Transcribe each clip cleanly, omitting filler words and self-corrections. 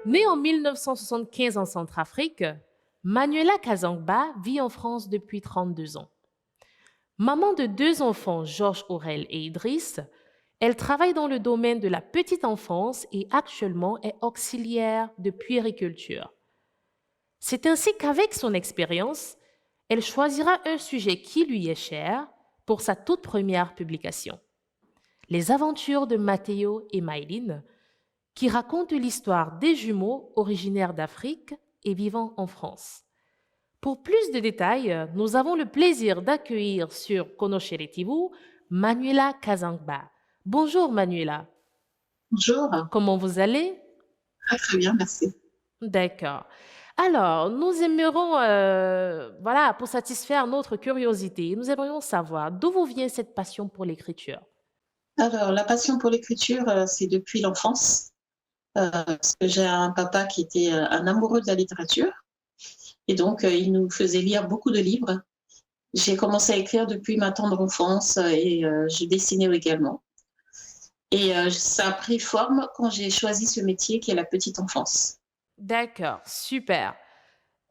Née en 1975 en Centrafrique, Manuela Kazangba vit en France depuis 32 ans. Maman de deux enfants, Georges Aurel et Idriss, elle travaille dans le domaine de la petite enfance et actuellement est auxiliaire de puériculture. C'est ainsi qu'avec son expérience, elle choisira un sujet qui lui est cher pour sa toute première publication. Les aventures de Matteo et Maïline, qui racontent l'histoire des jumeaux originaires d'Afrique et vivant en France. Pour plus de détails, nous avons le plaisir d'accueillir sur Konosheretivu Manuela Kazangba. Bonjour Manuela, Bonjour. comment vous allez? Ah, très bien, merci. D'accord. Alors, nous aimerions, voilà, pour satisfaire notre curiosité, nous aimerions savoir d'où vous vient cette passion pour l'écriture. Alors, la passion pour l'écriture, c'est depuis l'enfance, parce que j'ai un papa qui était un amoureux de la littérature, et donc il nous faisait lire beaucoup de livres. J'ai commencé à écrire depuis ma tendre enfance et je dessinais également. Et ça a pris forme quand j'ai choisi ce métier qui est la petite enfance. D'accord, super.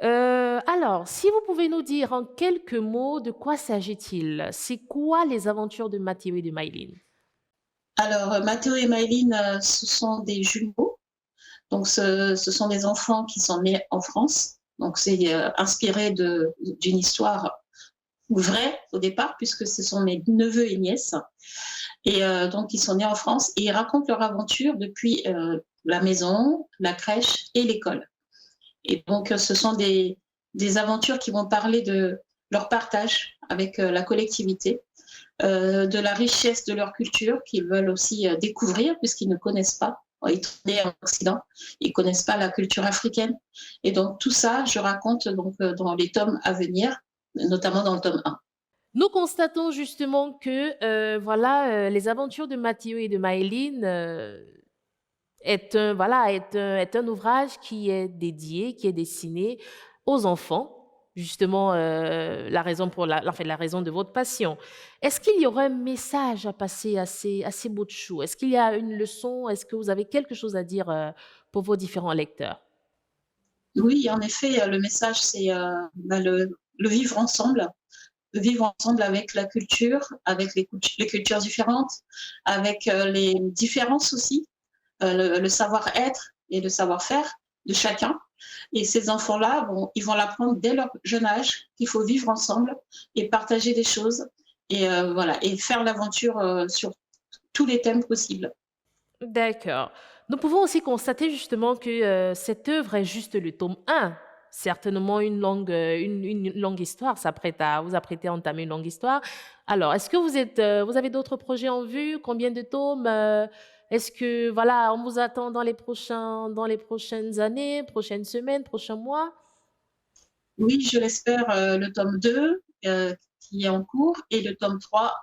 Alors, si vous pouvez nous dire en quelques mots de quoi s'agit-il? C'est quoi les aventures de Mathéo et de Maïline? Alors, Mathéo et Maëline, ce sont des jumeaux. Donc, ce sont des enfants qui sont nés en France. Donc, c'est inspiré d'une histoire vrai au départ, puisque ce sont mes neveux et nièces. Et donc, ils sont nés en France et ils racontent leur aventure depuis la maison, la crèche et l'école. Et donc, ce sont des aventures qui vont parler de leur partage avec la collectivité, de la richesse de leur culture qu'ils veulent aussi découvrir puisqu'ils ne connaissent pas. Ils sont nés en Occident, ils ne connaissent pas la culture africaine. Et donc, tout ça, je raconte donc, dans les tomes à venir, notamment dans le tome 1. Nous constatons justement que voilà, les aventures de Mathéo et de Maëline est un ouvrage qui est dédié, qui est destiné aux enfants. Justement, la raison pour la, en fait, la raison de votre passion. Est-ce qu'il y aurait un message à passer à ces bouts de chou? Est-ce qu'il y a une leçon? Est-ce que vous avez quelque chose à dire pour vos différents lecteurs? Oui, en effet, le message, c'est le vivre ensemble avec la culture, avec les cultures différentes, avec les différences aussi, le savoir-être et le savoir-faire de chacun. Et ces enfants-là, bon, ils vont l'apprendre dès leur jeune âge qu'il faut vivre ensemble et partager des choses et voilà et faire l'aventure sur tous les thèmes possibles. D'accord. Nous pouvons aussi constater justement que cette œuvre est juste le tome 1. Certainement une longue histoire vous apprêtez à entamer une longue histoire. Alors, est-ce que vous avez d'autres projets en vue? Combien de tomes? Est-ce que, voilà, on vous attend dans les prochaines années, prochaines semaines, prochains mois? Oui, je l'espère, le tome 2 qui est en cours et le tome 3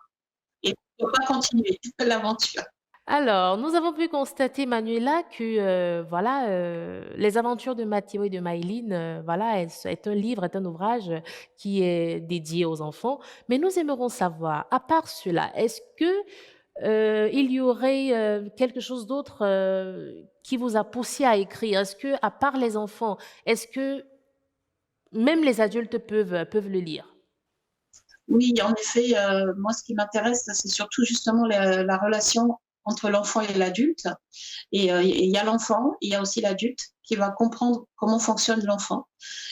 et pourquoi pas continuer l'aventure. Alors, nous avons pu constater, Manuela, que voilà, les aventures de Mathéo et de Maïline, voilà, est un livre, est un ouvrage qui est dédié aux enfants. Mais nous aimerions savoir, à part cela, est-ce que il y aurait quelque chose d'autre qui vous a poussé à écrire? Est-ce que, à part les enfants, est-ce que même les adultes peuvent le lire? Oui, en effet, moi, ce qui m'intéresse, c'est surtout justement la relation entre l'enfant et l'adulte. Et il y a l'enfant, il y a aussi l'adulte qui va comprendre comment fonctionne l'enfant.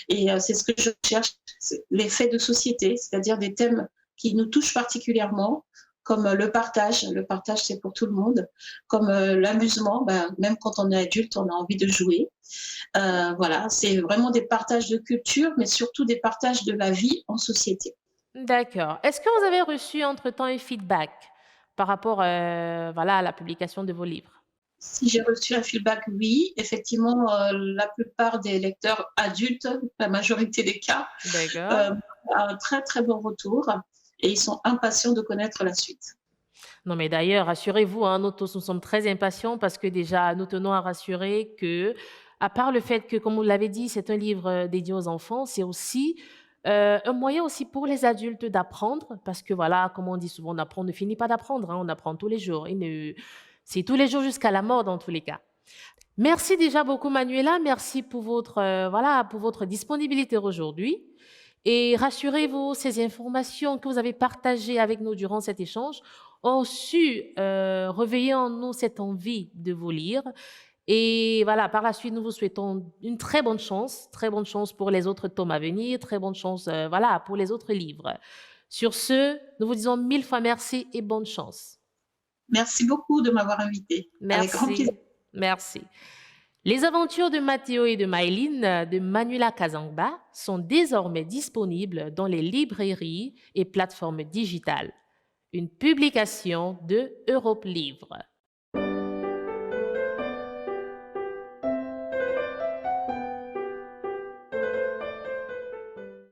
Et c'est ce que je cherche, c'est les faits de société, c'est-à-dire des thèmes qui nous touchent particulièrement, comme le partage. Le partage, c'est pour tout le monde. Comme l'amusement, ben, même quand on est adulte, on a envie de jouer. Voilà, c'est vraiment des partages de culture, mais surtout des partages de la vie en société. D'accord. Est-ce que vous avez reçu entre-temps un feedback par rapport, voilà, à la publication de vos livres? Si j'ai reçu un feedback, oui. Effectivement, la plupart des lecteurs adultes, la majorité des cas, D'accord. heu, un très, très bon retour et ils sont impatients de connaître la suite. Non, mais d'ailleurs, rassurez-vous, hein, nous tous, nous sommes très impatients parce que déjà, nous tenons à rassurer que, à part le fait que, comme vous l'avez dit, c'est un livre dédié aux enfants, c'est aussi un moyen aussi pour les adultes d'apprendre parce que voilà, comme on dit souvent, on ne finit pas d'apprendre, hein, on apprend tous les jours. C'est tous les jours jusqu'à la mort dans tous les cas. Merci déjà beaucoup, Manuela. Merci pour votre, voilà, pour votre disponibilité aujourd'hui. Et rassurez-vous, ces informations que vous avez partagées avec nous durant cet échange ont su réveiller en nous cette envie de vous lire. Et voilà, par la suite, nous vous souhaitons une très bonne chance pour les autres tomes à venir, très bonne chance, voilà, pour les autres livres. Sur ce, nous vous disons mille fois merci et bonne chance. Merci beaucoup de m'avoir invitée. Avec grand plaisir. Merci, merci. Les aventures de Matteo et de Maïline de Manuela Kazangba sont désormais disponibles dans les librairies et plateformes digitales. Une publication de Europe Livre.